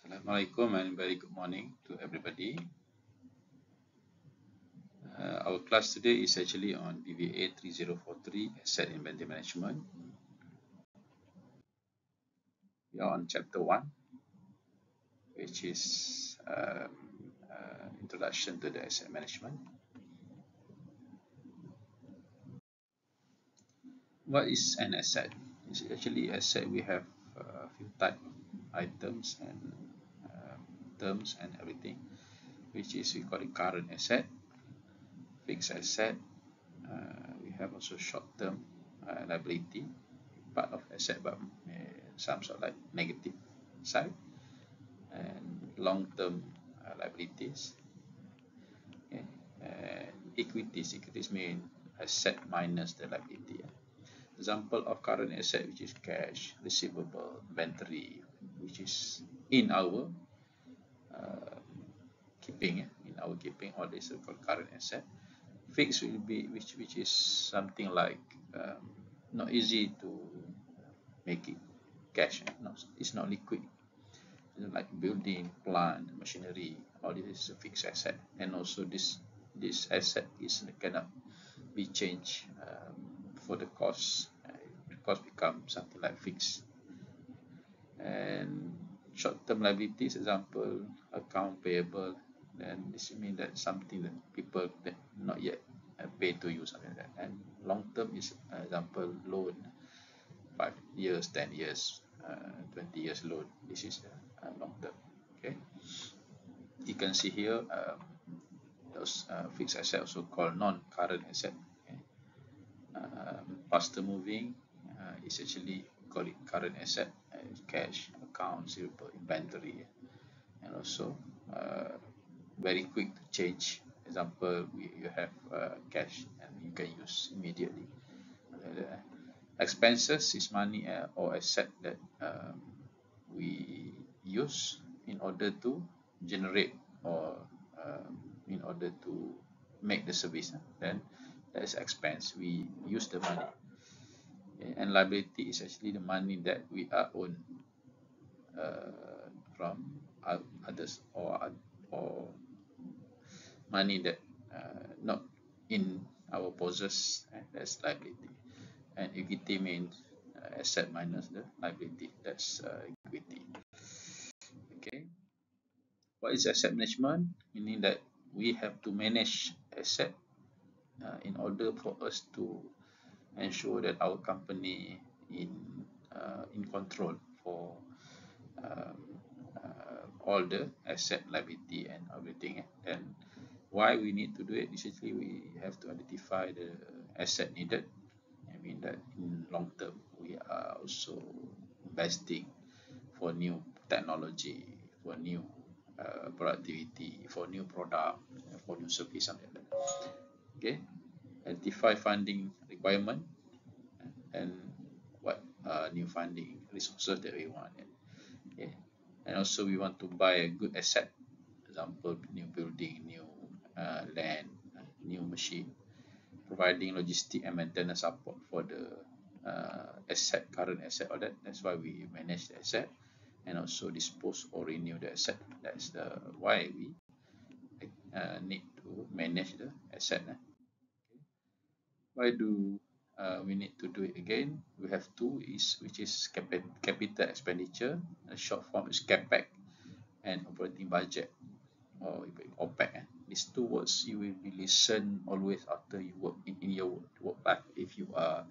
Assalamualaikum and very good morning to everybody. Our class today is actually on BVA 3043 Asset Inventory Management. We are on chapter 1, which is Introduction to the Asset Management. What is an asset? It's actually asset. We have a few type of items and terms and everything, which is we call it current asset, fixed asset. We have also short-term liability, part of asset, but some sort of like negative side, and long-term liabilities. Okay. And equities. Equities mean asset minus the liability. Example of current asset, which is cash, receivable, inventory, which is in our keeping. All this are called current asset. Fixed will be which is something like not easy to make it cash. It's not liquid. Like building, plant, machinery, all this is a fixed asset, and also this asset is cannot be changed for the cost. The cost becomes something like fixed. And short-term liabilities, example, account payable, then this means that something that people that not yet pay to you, something like that. And long-term is example loan, 5 years, 10 years, 20 years loan. This is long-term. Okay, you can see here those fixed assets also called non-current asset. Okay? Faster moving is actually call it current asset, cash, account, receivable, inventory, and also very quick to change. Example, you have cash and you can use immediately. Expenses is money or asset that we use in order to generate or in order to make the service. Then that is expense. We use the money. Okay. And liability is actually the money that we are owned from others, or money that not in our possess, and that's liability. And equity means asset minus the liability. That's equity. Okay. What is asset management? Meaning that we have to manage asset in order for us to ensure that our company in control for all the asset, liability, and everything. And why we need to do it? Essentially, we have to identify the asset needed. I mean that in long term, we are also investing for new technology, for new productivity, for new product, for new service, something like that. Okay, identify funding requirement and what new funding resources that we want. Okay, and also we want to buy a good asset, example, new building, new land, new machine, providing logistic and maintenance support for the asset, current asset, all that. That's why we manage the asset and also dispose or renew the asset. That's the why we need to manage the asset. Why do we need to do it again? We have two, which is capital expenditure. The short form is CapEx, and operating budget, or OPEX. These two words you will be listen always after you work in your work life. If you are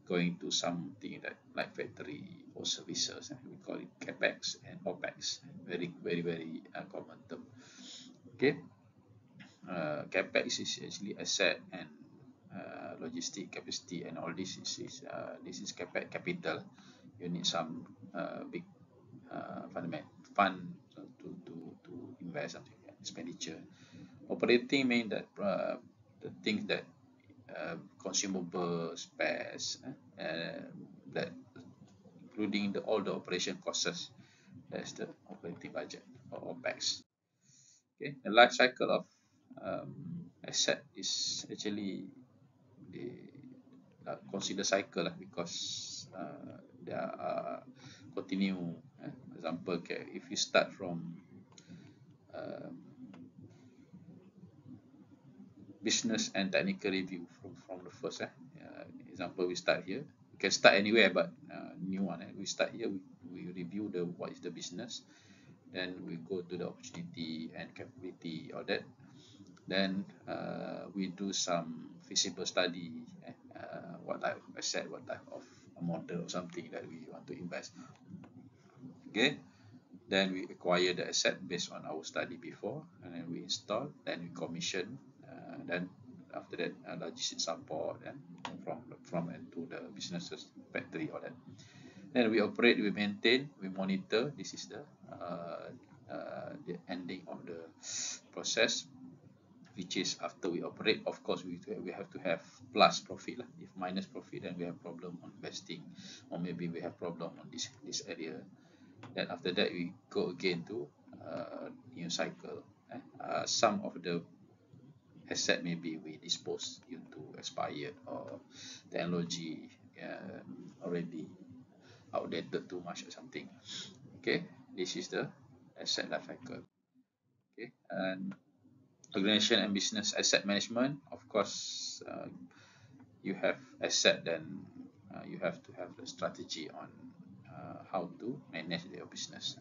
going to something that like factory or services, we call it CapEx and OPEX. Very common term. Okay. CapEx is actually asset and logistic capacity, and all this is capital. You need some big fund to invest something, expenditure. Operating means that the things that consumable spares, that including all the operation costs. That's the operating budget or OPEX. Okay, the life cycle of asset is actually the consider cycle because there are continue. example, okay, if you start from um, business and technical review from the first, example, we start here. We can start anywhere, but new one. We start here. We review the what is the business, then we go to the opportunity and capability, all that. Then we do some feasible study, what type of asset, what type of model or something that we want to invest. Okay, then we acquire the asset based on our study before, and then we install, then we commission, then after that logistics support, and from and to the businesses factory, all that. Then we operate, we maintain, we monitor. This is the ending of the process, which is after we operate. Of course, we have to have plus profit lah. If minus profit, then we have problem on investing, or maybe we have problem on this area. Then after that, we go again to new cycle. Some of the asset maybe we dispose due to expired or technology already outdated too much or something. Okay, this is the asset life cycle. Okay, and organization and business asset management. Of course, you have asset, then you have to have the strategy on how to manage your business,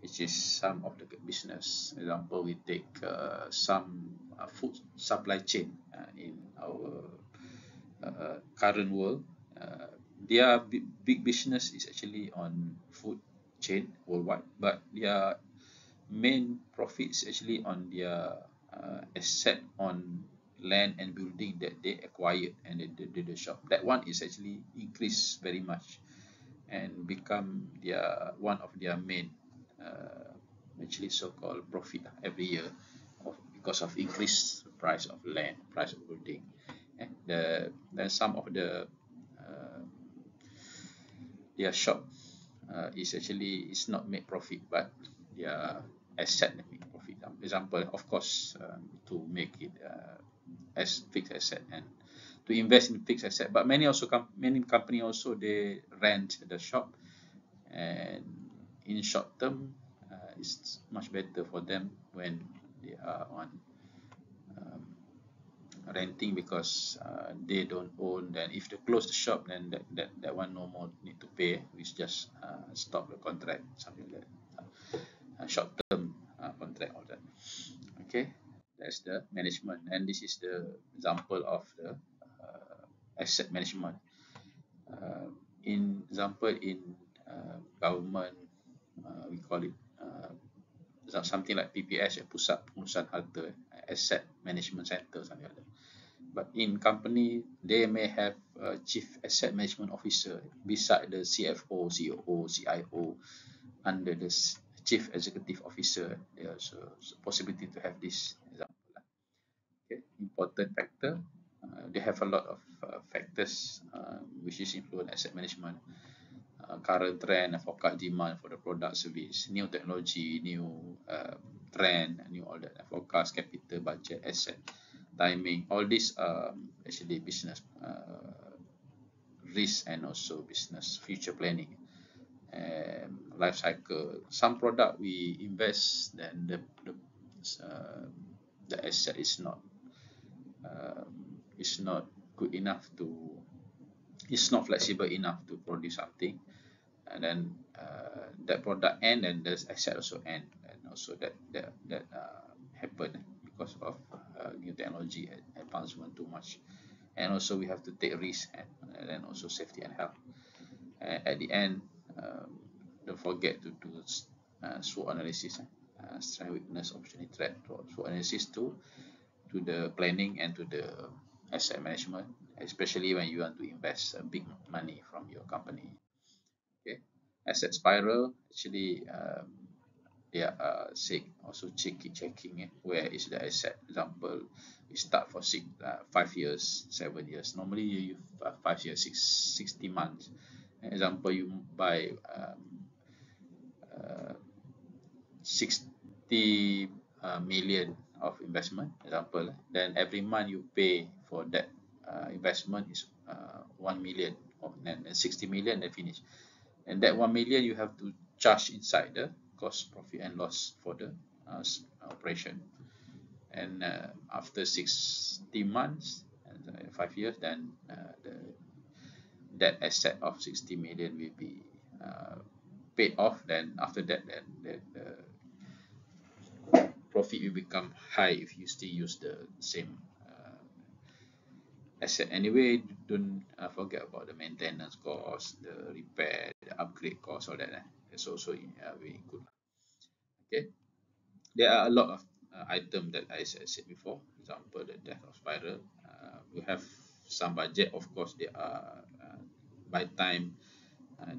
which is some of the business. Example, we take some food supply chain in our current world. Their big business is actually on food chain worldwide, but their main profits actually on their asset on land and building that they acquired and they did the shop. That one is actually increased very much and become one of their main actually so-called profit every year because of increased price of land, price of building. And then some of their shop is not make profit, but their asset make profit. Example, of course, to make it as fixed asset and to invest in fixed asset. But many company also they rent the shop, and in short term, it's much better for them when they are on renting, because they don't own. Then if they close the shop, then that one no more need to pay. We just stop the contract, something like that. Short term contract, all that. Okay, that's the management, and this is the example of the asset management. In example, in government, we call it something like PPS, Pusat Pengurusan Harta Asset Management Center, something like that. But in company, they may have a chief asset management officer beside the CFO, COO, CIO, under the chief executive officer. There's a possibility to have this example. Okay, important factor. They have a lot of factors which is influence asset management. Current trend and forecast demand for the product service, new technology, new trend, new all that, forecast, capital, budget, asset, timing. All these actually business risk and also business future planning and life cycle. Some product we invest, then the asset is not good enough to, it's not flexible enough to produce something, and then that product end and the asset also end, and also that happen because of new technology advancement too much, and also we have to take risk, and then also safety and health. At the end, don't forget to do SWOT analysis, strength, weakness, opportunity, threat. SWOT analysis to the planning and to the asset management, especially when you want to invest big money from your company. Okay, asset spiral, actually they are also checking where is the asset. Example, we start for 5 years, 7 years. Normally you 5 years, 60 months. Example, you buy 60 million of investment, example, then every month you pay for that investment is 1 million, and 60 million, then finish. And that 1 million you have to charged inside the cost, profit and loss for the operation. And after 60 months, 5 years, then that asset of 60 million will be paid off. Then after that, then the profit will become high if you still use the same asset. Anyway, don't forget about the maintenance cost, the repair, the upgrade cost, all that. It's also very good. Okay, there are a lot of items that I said before. For example, the death of spiral. We have some budget. Of course, they are by time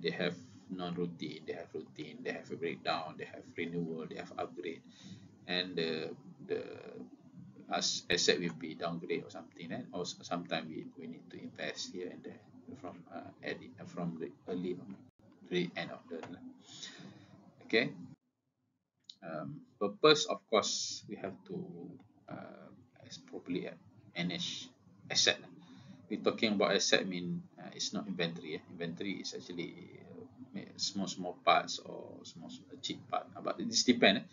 they have non-routine, they have routine, they have a breakdown, they have renewal, they have upgrade, and the asset will be downgrade or something, and also sometimes we need to invest here and there from the early to the end of the okay. Purpose, of course, we have to properly manage asset. We're talking about asset, mean it's not inventory. Inventory is actually small parts or small cheap part, but this depends.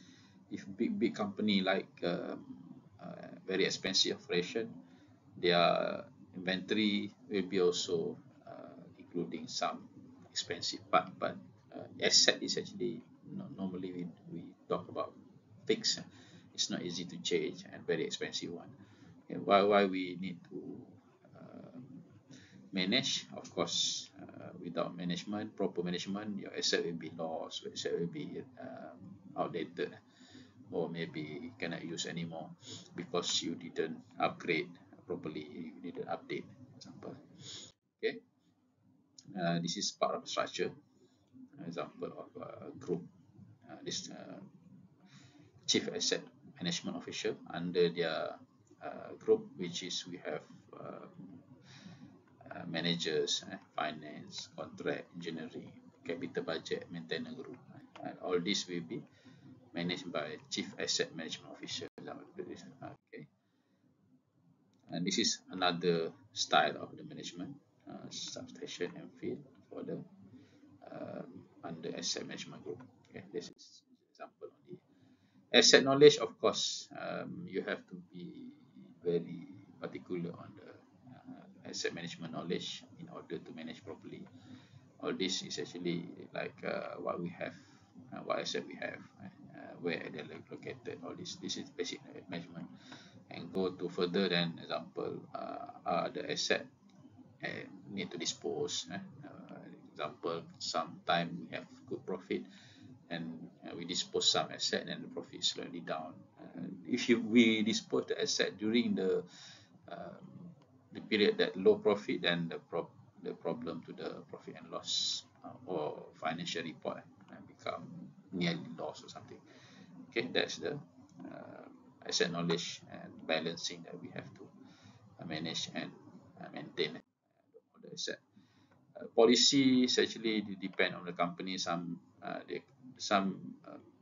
If big company like very expensive operation, their inventory will be also including some expensive part, but asset is actually normally we talk about fixed. It's not easy to change and very expensive one. Okay, why we need to manage? Of course, without management, proper management, your asset will be lost, your asset will be outdated, or maybe cannot use anymore because you didn't upgrade properly, you didn't update, for example. Okay, this is part of structure. Example of group. This chief asset management officer, under their group, which is we have managers, finance, contract, engineering, capital budget, maintenance group, and all this will be managed by chief asset management officer. Okay, and this is another style of the management, substation and field for the under asset management group. Okay, this is example on the asset knowledge. Of course, you have to be very particular on the asset management knowledge in order to manage properly. All this is actually like what we have, what asset we have, where they're located. All this is basic management. And go to further than example, the asset need to dispose. Example, sometime we have good profit and we dispose some asset and the profit is slightly down. If we dispose the asset during the period that low profit, then the problem to the profit and loss or financial report become nearly loss or something. Okay, that's the asset knowledge and balancing that we have to manage and maintain the asset. Policies actually depend on the company. Some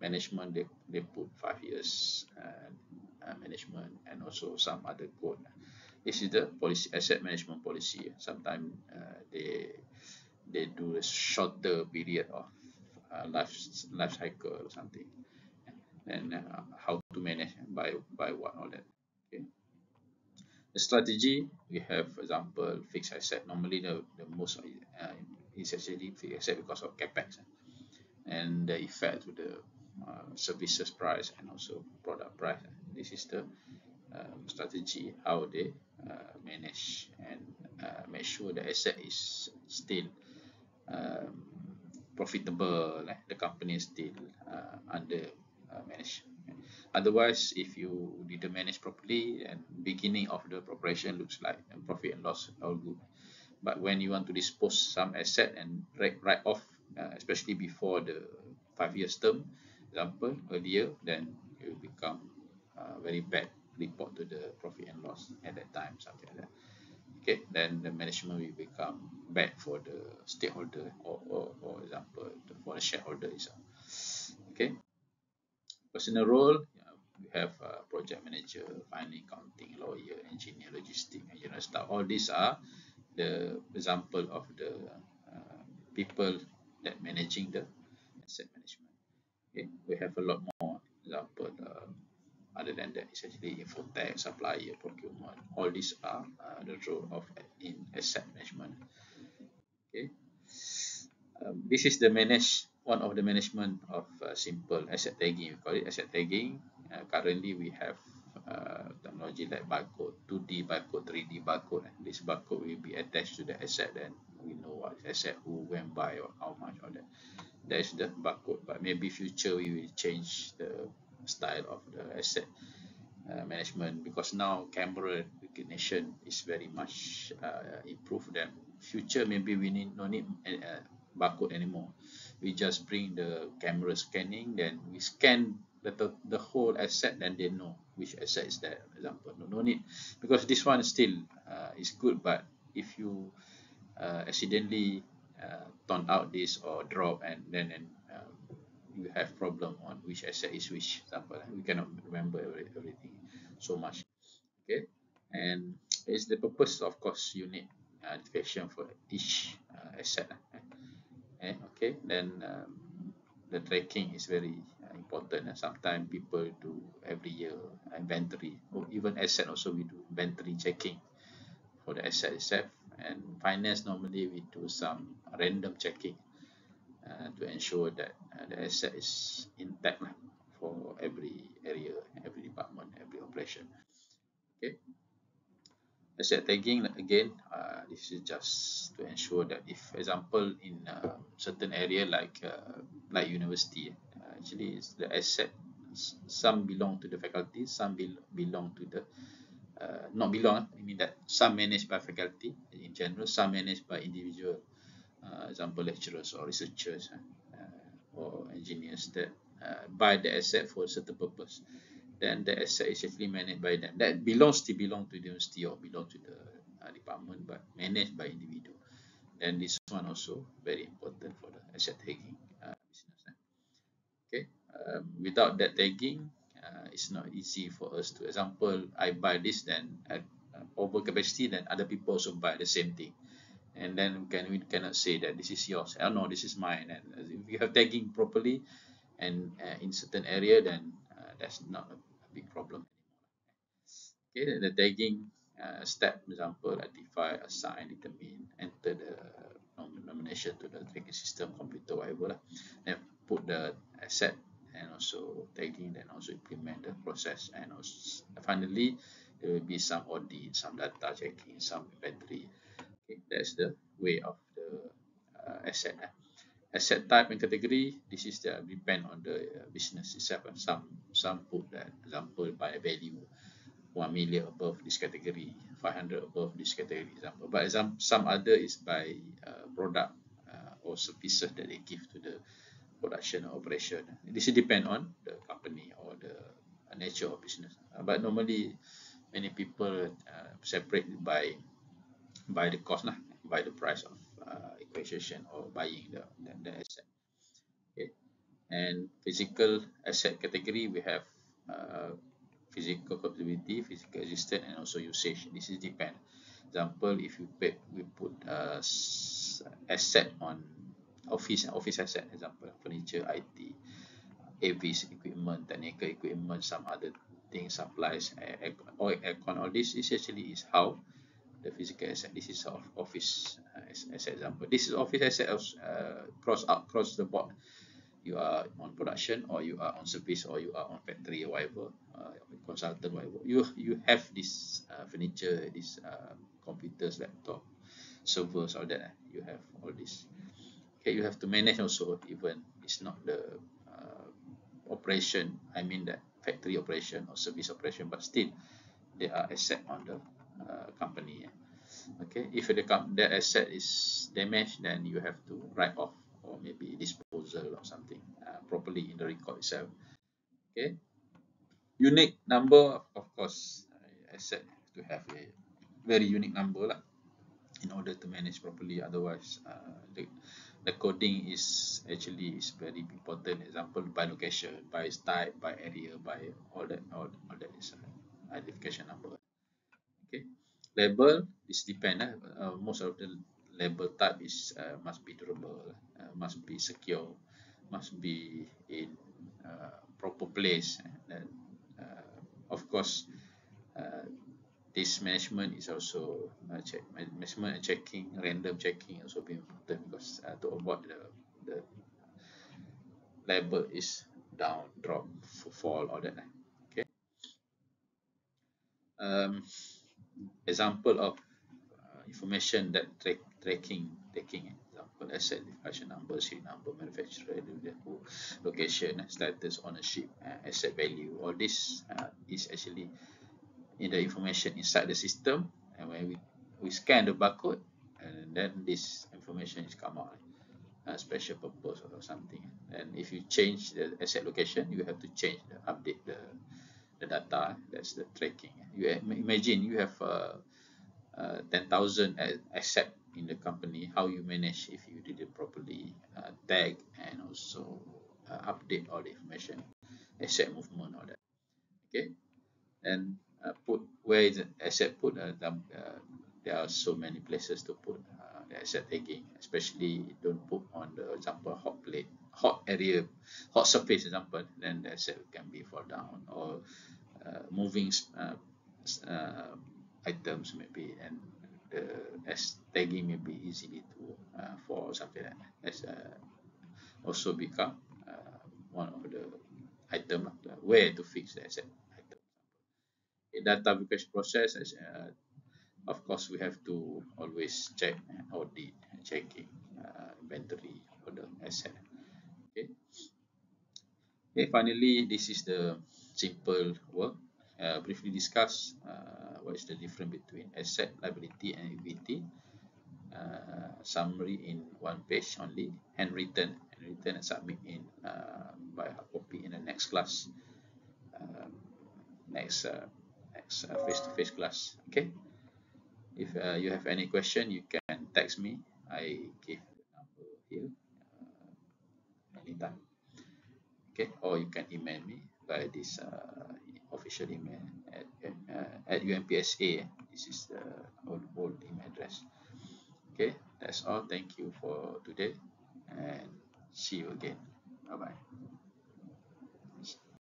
management they put 5 years management, and also some other code. This is the policy, asset management policy. Sometimes they do a shorter period of life cycle or something, and how to manage by what, all that. Okay. The strategy we have, for example, fixed asset. Normally the most is actually fixed asset because of capex and the effect to the services price and also product price. This is the strategy how they manage and make sure the asset is still profitable, the company is still under managed. Otherwise, if you didn't manage properly and beginning of the operation looks like profit and loss all good, but when you want to dispose some asset and write off, especially before the 5 years term, example earlier, then it will become very bad report to the profit and loss at that time, something like that. Okay, then the management will become bad for the stakeholder or example for the shareholder itself. Okay, personal role, we have project manager, finance, accounting, lawyer, engineer, logistics, and general staff. All these are the example of the people that managing the asset management. Okay, we have a lot more example. Other than that, it's actually infotech, supplier, procurement. All these are the role of in asset management. Okay, this is the one of the management of simple asset tagging. We call it asset tagging. Currently, we have technology like barcode, 2D barcode, 3D barcode. And this barcode will be attached to the asset, and we know what asset, who, when, buy, or how much, or that. That is the barcode. But maybe future we will change the style of the asset management, because now camera recognition is very much improved. Then future maybe we no need barcode anymore. We just bring the camera scanning, then we scan the whole asset, then they know which asset is that. Example, no need, because this one still is good, but if you accidentally turn out this or drop, and then you have problem on which asset is which. Example, we cannot remember everything so much. Okay, and it's the purpose, of course, you need identification for each asset. Okay, then the tracking is very important. Sometimes people do every year inventory, or even asset also we do inventory checking for the asset itself. And finance, normally we do some random checking to ensure that the asset is intact for every area, every department, every operation. Okay, asset tagging again, this is just to ensure that if, example, in certain area like university, actually it's the asset, some belong to the faculty, some belong to the not belong, I mean that some managed by faculty in general, some managed by individual, example lecturers or researchers or engineers that buy the asset for a certain purpose. Then the asset is actually managed by them. That still belong to the university or belong to the department, but managed by individual. And this one also very important for the asset tagging business. Okay, without that tagging, it's not easy for us to. Example, I buy this, then over capacity, then other people also buy the same thing, and then we cannot say that this is yours. Oh no, this is mine. And if you have tagging properly and in certain area, then that's not a big problem. Okay, the tagging step, example, identify, assign, determine, enter the nomination to the tagging system, computer, whatever lah. Then put the asset and also tagging, then also implement the process, and also finally there will be some audit, some data checking, some inventory. Okay, that's the way of the asset. Asset type and category, this is the depend on the business itself. Some put that, example, by value, 1 million above this category, 500 above this category, example. But some other is by product or services that they give to the production or operation. This depend on the company or the nature of business. But normally, many people separate by the cost, by the price of acquisition or buying the asset. Okay. And physical asset category, we have physical capability, physical existence, and also usage. This is depend. Example, if we put asset on office asset, example, furniture, IT, AVs equipment, technical equipment, some other things, supplies, aircon, all this is actually is how the physical asset. This is of office as example. This is office asset across the board. You are on production, or you are on service, or you are on factory, or whatever, consultant, whatever. You have this furniture, this computers, laptop, servers, all that. You have all this. Okay, you have to manage also, even it's not the operation. I mean that factory operation or service operation, but still they are asset on the company. Okay, if that asset is damaged, then you have to write off or maybe disposal or something properly in the record itself. Okay, unique number, of course, asset to have a very unique number lah, in order to manage properly. Otherwise, the coding is very important. Example, by location, by type, by area, by all that is identification number. Okay, label, this depend. Most of the label type is must be durable, must be secure, must be in proper place. And of course, this management is also management and checking, random checking also be important, because to avoid the level is down, drop, fall, all that. Okay. Um, Example of information that tracking, example asset definition number, serial number, manufacturer, location, status, ownership, asset value. All this is actually in the information inside the system, and when we scan the barcode, and then this information is come out, special purpose or something. And if you change the asset location, you have to change update the data. That's the tracking. You imagine you have 10,000 asset in the company. How you manage if you did it properly, tag and also update all the information, asset movement, all that. Okay. And put where is the asset put. There are so many places to put the asset tagging, especially don't put on the example hot plate, hot area, hot surface example, then the asset can be fall down, or moving items maybe, and the as tagging may be easily to for something like that. That's also become one of the item where to fix the asset item. In data verification process, of course, we have to always check and audit, checking inventory for the asset. Okay. Okay. Finally, this is the simple work. Briefly discuss what is the difference between asset, liability, and equity. Summary in one page only, handwritten and submit in by hard copy in the next class, um, next face-to-face class. Okay. If you have any question, you can text me. I give the number here anytime. Okay, or you can email me by this official email at UMPSA. This is the old email address. Okay, that's all. Thank you for today, and see you again. Bye bye.